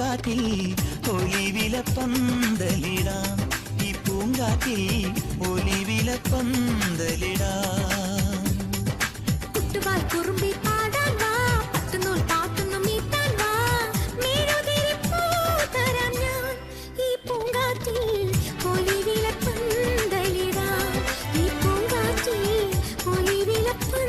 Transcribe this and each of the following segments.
പൂങ്കാറ്റിൽ ഒലിവിലപ്പന്തലിടാം ഈ പൂങ്കാറ്റിൽ ഒലിവിലപ്പന്തലിടാം കുട്ടുവാൽ കുറുമ്പി പാടാൻ വാ പട്ടുനൂൽ പാട്ടൊന്നും മീട്ടാൻ വാ മേലുതിരി പൂ തരാം ഞാൻ ഈ പൂങ്കാറ്റിൽ ഒലിവിലപ്പന്തലിടാം ഈ പൂങ്കാറ്റിൽ ഒലിവിലപ്പന്തലിടാം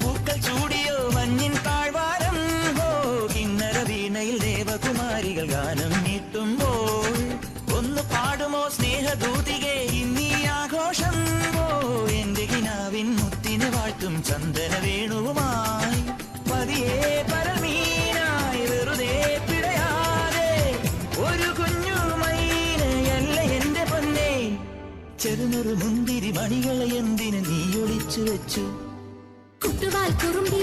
പൂക്കൾ ചൂടിയോ മഞ്ഞിൻ താഴ്വാരം കിന്നര വീണയിൽ ദേവകുമാരികൾ ഗാനം നീട്ടുമ്പോൾ ഒന്ന് പാടുമോ സ്നേഹദൂതികെ ഇന്നീ ആഘോഷം എന്റെ കിനാവിൻ മുത്തിനെ വാഴ്ത്തും ചന്ദന വേണുവുമായി പതിയെ പരമീനായി വെറുതെ പിടയാതെ ഒരു കുഞ്ഞു മൈനയല്ല എന്റെ പൊന്നെ ചെറുനൊരു മുന്തിരി മണികളെ എന്തിന് നീ ഒളിച്ചു വെച്ചു കുട്ടുവാൽ കുറുമ്പി